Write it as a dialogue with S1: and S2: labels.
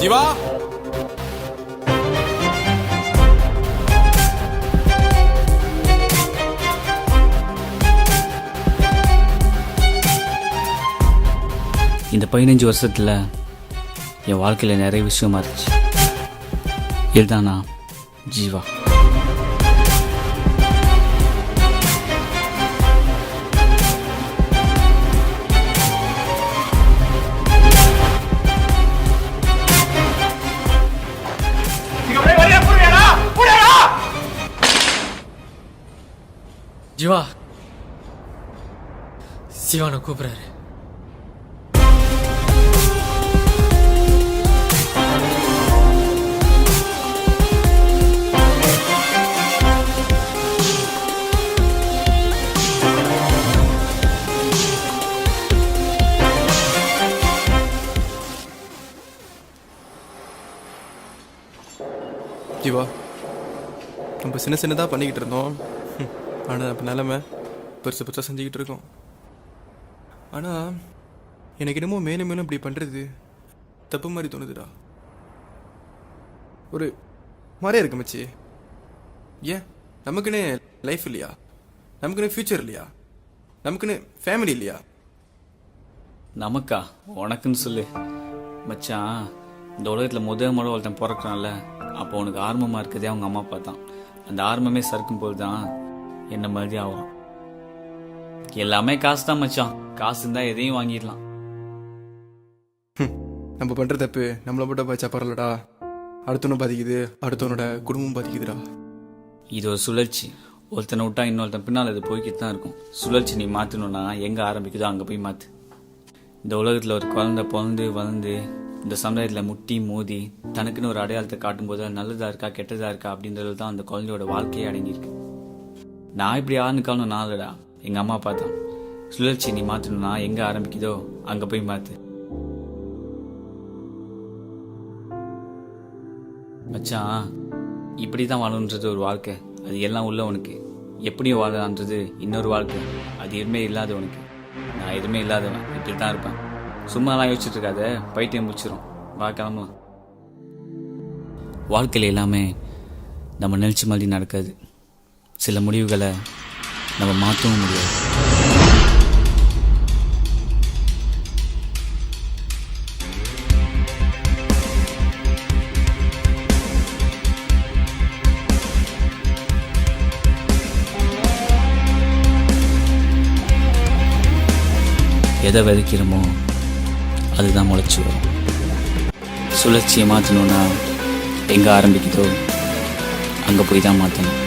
S1: ஜீவா,
S2: இந்த 15 வருஷத்தில் என் வாழ்க்கையில் நிறைய விஷயம் மாறிச்சு. இதுதானா ஜீவா.
S3: ஜீவா, சிவானை கூப்பிடுறாரு.
S1: ஜீவா, நம்ம சின்ன சின்னதாக பண்ணிக்கிட்டு இருந்தோம். ஆனால் இப்போ நிலமை பெருசு பெருசாக செஞ்சுக்கிட்டு இருக்கோம். ஆனால் எனக்கு என்னமோ மேலும் மேலும் இப்படி பண்ணுறது தப்பு மாதிரி தோணுதுடா. ஒரு மாதிரியா இருக்கு மச்சி. ஏன் நமக்குன்னு லைஃப் இல்லையா? நமக்குன்னு ஃப்யூச்சர் இல்லையா? நமக்குன்னு ஃபேமிலி இல்லையா?
S2: நமக்கா? உனக்குன்னு சொல்லு மச்சான். இந்த உலகத்தில் முதல் ஒருத்தன் பிறக்கிறான்ல, அப்போ உனக்கு ஆர்வமாக இருக்குதே அவங்க அம்மா அப்பா தான். அந்த ஆர்வமே சறுக்கும் போது தான் என்ன மாதிரி ஆகும். எல்லாமே காசு தான் மச்சான். காசு இருந்தால் எதையும் வாங்கிடலாம்.
S1: நம்ம பண்ணுற தப்பு நம்மளை மட்டும் பாய்ச்சா பரவாயில்லடா, அடுத்தவனும் பாதிக்குது, அடுத்தவனோட குடும்பம் பாதிக்குதுடா.
S2: இது ஒரு சுழற்சி. ஒருத்தனை விட்டா இன்னொருத்தன் பின்னால் அது போய்கிட்டு தான் இருக்கும். சுழற்சி நீ மாற்றணுன்னா எங்கே ஆரம்பிக்குதோ அங்கே போய் மாற்று. இந்த உலகத்தில் ஒரு குழந்தை பிறந்து வளர்ந்து இந்த சமுதாயத்தில் முட்டி மோதி தனக்குன்னு ஒரு அடையாளத்தை காட்டும்போது அது நல்லதாக இருக்கா கெட்டதாக இருக்கா அப்படின்றது தான் அந்த குழந்தையோட வாழ்க்கையே அடங்கியிருக்கு. நான் இப்படி ஆரம்பிக்காலும் நாளடா, எங்கள் அம்மா அப்பா தான். சுழற்சி நீ மாற்றணும்னா எங்கே ஆரம்பிக்குதோ அங்கே போய் மாற்று மச்சான். இப்படி தான் வாழணுன்றது ஒரு வாழ்க்கை. அது எல்லாம் உள்ள உனக்கு. எப்படியும் வாழலான்றது இன்னொரு வாழ்க்கை. அது எதுவுமே இல்லாதவனுக்கு. நான் எதுவுமே இல்லாதவன் இப்படி தான் இருப்பேன். சும்மாலாம் யோசிச்சுட்டு இருக்காத, பைத்தியம் முடிச்சிடும். வா கிளம்பலாம். வாழ்க்கையில் எல்லாமே நம்ம நினைச்ச மாதிரி நடக்காது. சில முடிவுகளை நம்ம மாற்றவும் முடியாது. எதை விதைக்கிறோமோ அதுதான் முளைச்சி வரும். சுழற்சியை மாற்றணுன்னா எங்கே ஆரம்பிக்குதோ அங்கே போய் தான் மாற்றணும்.